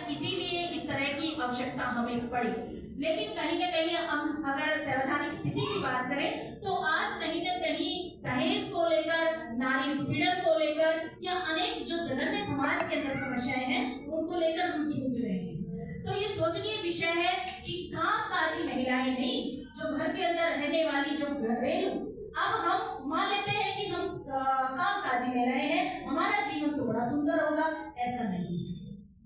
शायद इसीलिए इस तरह की आवश्यकता हमें पड़ी। लेकिन कहीं न कहीं हम अगर संवैधानिक स्थिति की बात करें तो आज कहीं न कहीं दहेज को लेकर, नारी उत्पीड़न को लेकर या अनेक जो जघन्य समाज के अंदर समस्याएं हैं उनको लेकर हम जूझ रहे हैं। तो ये सोचनीय विषय है कि कामकाजी महिलाएं नहीं, जो घर के अंदर रहने वाली जो घरेलू, अब हम मान लेते हैं कि हम कामकाजी महिलाएं हैं, हमारा जीवन तो बड़ा सुंदर होगा, ऐसा नहीं।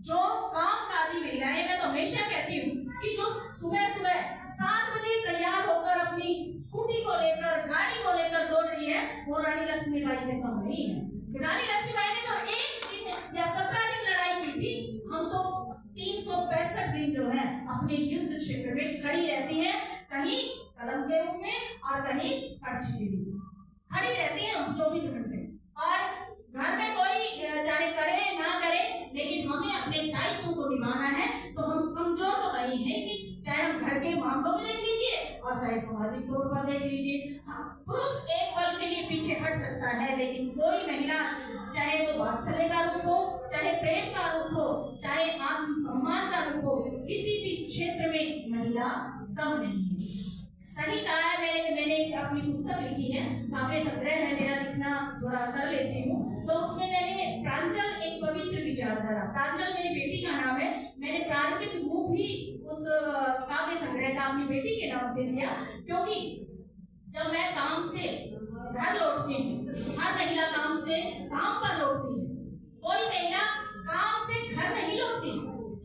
जो कामकाजी महिलाएं, मैं तो हमेशा कहती हूँ कि जो सुबह सुबह 7 बजे तैयार होकर अपनी स्कूटी को लेकर, गाड़ी को लेकर दौड़ रही है, वो रानी लक्ष्मीबाई से कम नहीं है। रानी लक्ष्मीबाई ने तो 1 दिन या 17 दिन लड़ाई की थी, हम तो 365 दिन जो है अपने युद्ध क्षेत्र में खड़ी रहती है, कहीं कलम के रूप में और कहीं पर्ची के रूप में खड़ी रहती है 24 घंटे। और घर में कोई चाहे करे ना करे, लेकिन हमें अपने दायित्व को निभाना है। तो हम कमजोर तो कहीं है नहीं, चाहे हम घर के मामलों में देख लीजिए और चाहे सामाजिक तौर पर देख लीजिए। पुरुष एक पल के लिए पीछे हट सकता है, लेकिन कोई महिला, चाहे वो वात्सल्य का रूप हो, चाहे प्रेम का रूप हो, चाहे आत्मसम्मान का रूप हो, किसी भी क्षेत्र में महिला कम नहीं है। सही कहा है। मैंने एक अपनी पुस्तक लिखी है, काव्य संग्रह है मेरा, लिखना थोड़ा कर लेती हूँ। तो उसमें मैंने प्रांजल, एक पवित्र विचारधारा, प्रांजल मेरी बेटी का नाम है, मैंने प्रारंभिक रूप ही उस काव्य संग्रह का अपनी बेटी के नाम से दिया, क्योंकि जब मैं काम से घर लौटती हूँ, हर महिला काम से काम पर लौटती है, कोई महिला काम से घर नहीं लौटती,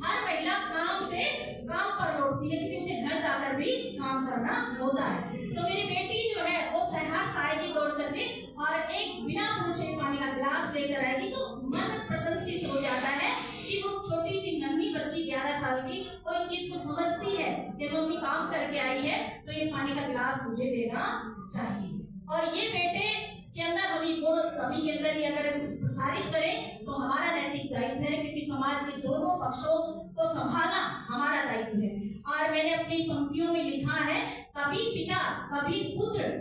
हर महिला काम से काम पर लौटती है, क्योंकि उसे घर जाकर भी काम करना होता है। तो मेरी बेटी जो है वो सहर्ष आएगी दौड़ करके और एक बिना पूछे पानी का गिलास लेकर आएगी, तो मन प्रसन्नचित्त हो जाता है कि वो छोटी सी नन्ही बच्ची 11 साल की, वो इस चीज को समझती है कि मम्मी काम करके आई है तो ये पानी का गिलास मुझे देना चाहिए। और ये बेटे के अंदर हम ये गुण सभी के अंदर ही अगर प्रसारित करें तो हमारा नैतिक दायित्व है, क्योंकि समाज के दोनों पक्षों को संभालना हमारा दायित्व है। और मैंने अपनी पंक्तियों में लिखा है, कभी पिता, कभी पुत्र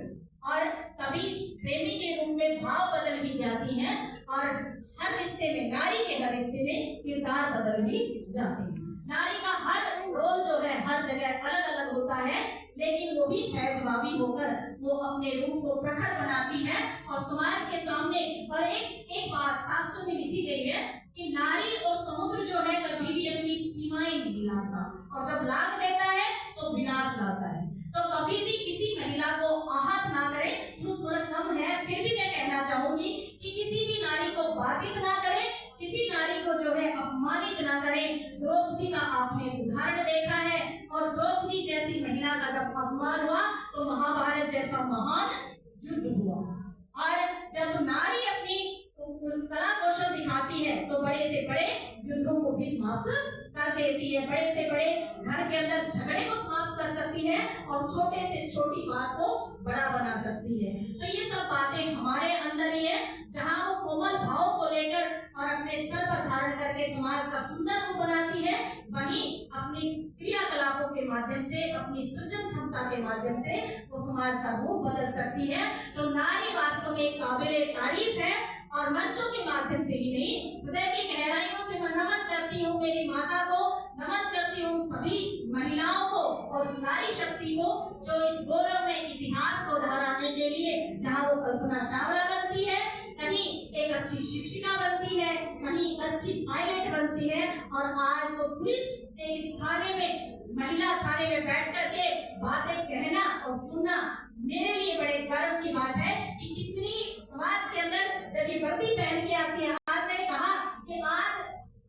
और कभी प्रेमी के रूप में भाव बदल ही जाती हैं, और हर रिश्ते में, नारी के हर रिश्ते में किरदार बदल ही जाते हैं। नारी का हर रोल जो है हर जगह अलग अलग होता है, लेकिन वो भी सहजभावी होकर वो अपने रूप को प्रखर बनाती है और समाज के सामने। और एक बात शास्त्रों में लिखी गई है कि नारी और समुद्र जो है कभी भी अपनी सीमाएं नहीं लाता, और जब लांग देता है तो विनाश लाता है। तो कभी भी किसी महिला को आहत ना करे। पुरुष वर्ग कम है, फिर भी मैं कहना चाहूंगी कि किसी भी नारी को बाधित ना करे, किसी नारी को जो है अपमानित ना करें। द्रौपदी का आपने उदाहरण देखा है, और द्रौपदी जैसी महिला का जब अपमान हुआ तो महाभारत जैसा महान युद्ध हुआ। और जब नारी अपनी कला कौशल दिखाती है तो बड़े से बड़े युद्धों को भी समाप्त कर देती है, बड़े से बड़े घर के अंदर झगड़े को समाप्त कर सकती है और छोटे से छोटी बात को बड़ा बना सकती है। तो ये सब बातें हमारे अंदर ही है, जहाँ वो कोमल भाव को लेकर और अपने सर पर धारण करके समाज का सुंदर रूप बनाती है, वहीं अपनी क्रियाकलापों के माध्यम से, अपनी सृजन क्षमता के माध्यम से वो समाज का रूप बदल सकती है। तो नारी वास्तव में काबिले तारीफ है, और मंचों के माध्यम से ही नहीं, हृदय की गहराइयों से मैं नमन करती हूँ मेरी माता को, नमन करती हूँ सभी महिलाओं को और उस नारी शक्ति को जो इस गौरव में इतिहास को दोहराने के लिए, जहाँ वो कल्पना चावला बनती है, कहीं एक अच्छी शिक्षिका बनती है, कहीं अच्छी पायलट बनती है, और आज तो पुलिस के इस थाने में, महिला थाने में बैठ करके बातें कहना और सुनना मेरे लिए बड़े गर्व की बात है कि कितनी समाज के अंदर जब ये वर्दी पहन के आती है। आज मैंने कहा कि आज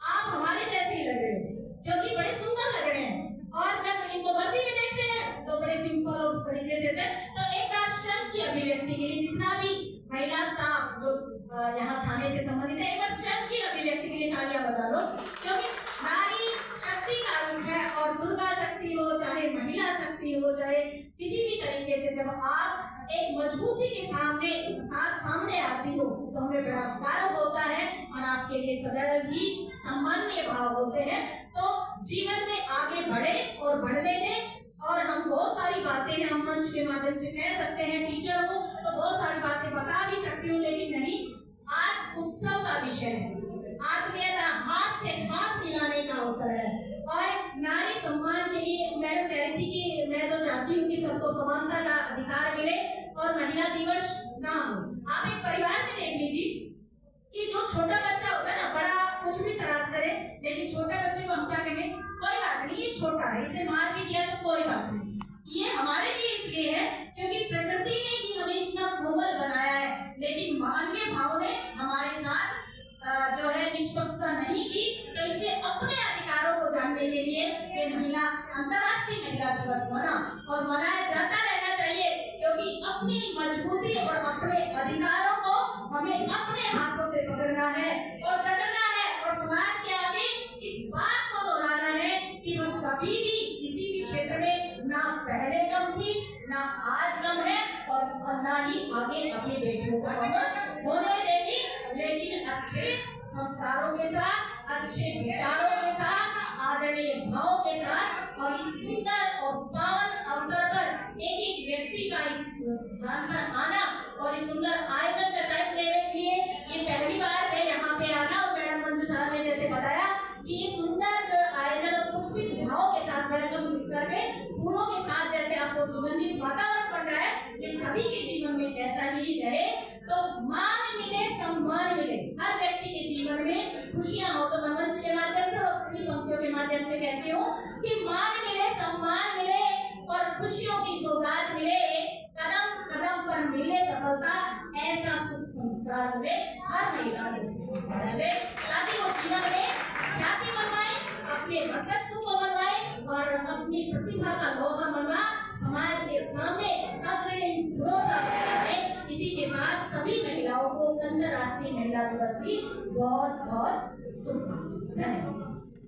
आप हमारे जैसे ही लग रहे हो, क्योंकि बड़े सुंदर लग रहे हैं, और जब इनको वर्दी में देखते हैं तो बड़े सिंपल और उस तरीके से थे। तो एक बार श्रम की अभिव्यक्ति के लिए जितना भी महिला स्टाफ जो यहाँ थाने से संबंधित है, एक बार श्रम की अभिव्यक्ति के लिए तालियां बजा लो, क्योंकि नारी शक्ति का रूप है, और दुर्गा शक्ति हो, चाहे महिला शक्ति हो, चाहे किसी भी तरीके से जब आप एक मजबूती के सामने आती हो तो हमें बड़ा गर्व होता है, और आपके लिए सदैव ही सम्माननीय भाव होते हैं। तो जीवन में आगे बढ़े और बढ़ने दें, और हम बहुत सारी बातें हैं हम मंच के माध्यम से कह सकते हैं, टीचर हो तो बहुत सारी बातें बता भी सकती हूँ, लेकिन नहीं, आज उत्सव का विषय है, आत्मीयता, हाथ से हाथ मिलाने का अवसर अवसर है। और नारी सम्मान के लिए मैडम कह रही थी कि मैं तो चाहती हूँ कि सबको समानता का अधिकार मिले और महिला दिवस ना हो। आप एक परिवार में देख लीजिए कि जो छोटा बच्चा होता है ना, बड़ा कुछ भी शरारत करे, लेकिन छोटे बच्चे को हम क्या कहेंगे, कोई बात नहीं, ये छोटा है, इसे मार भी दिया तो कोई बात नहीं। ये हमारे लिए इसलिए है क्योंकि प्रकृति ने ही हमें इतना कोमल बनाया है, लेकिन मानवीय भाव ने हमारे साथ जो है निष्पक्षता नहीं की। तो इसलिए अपने अधिकारों को जानने के लिए ये महिला अंतर्राष्ट्रीय महिला दिवस मना और मनाया जाता रहना चाहिए, क्योंकि अपनी मजबूती और अपने अधिकारों को हमें अपने हाथों से पकड़ना है और जकड़ना है और समाज के आगे इस बात को दोहराना है कि हम कभी भी किसी भी क्षेत्र में ना पहले कम थी, ना आज कम है और ना ही आगे अपनी बेटियों को कम होने देगी, लेकिन अच्छे संस्कारों के साथ, अच्छे विचारों के साथ, आदरणीय भाव के साथ और इस सुंदर और पावन अवसर पर एक एक व्यक्ति का इस स्थान पर आना और इस सुंदर आयोजन का शायद मेरे लिए ये पहली बार है यहाँ पे आना। और मैडम मंजू साहब ने जैसे बताया कि ये सुंदर जो आयोजन और पुष्पित भाव के साथ वेलकम करके फूलों के साथ जैसे आपको सुगंधित वातावरण बन रहा है, ये सभी के जीवन में ऐसा ही रहे। तो मान मिले, सम्मान मिले, हर व्यक्ति के जीवन में खुशियां हो। तो मैं मंच के माध्यम से और अपनी पंक्तियों के माध्यम से कहती हूँ कि मान मिले, सम्मान मिले और खुशियों की सौगात मिले, कदम कदम पर मिले सफलता, ऐसा सुख संसार मिले, हर महिला को सुख संसार मिले, ताकि वो जीवन में ख्याति बनवाए, अपने वर्चस्व को बनवाए और अपनी प्रतिभा का लोहा बनवा समाज के सामने अग्रणी विरोधा बनाए। इसी के साथ सभी महिलाओं को अंतर्राष्ट्रीय महिला दिवस की बहुत बहुत शुभकामनाएं।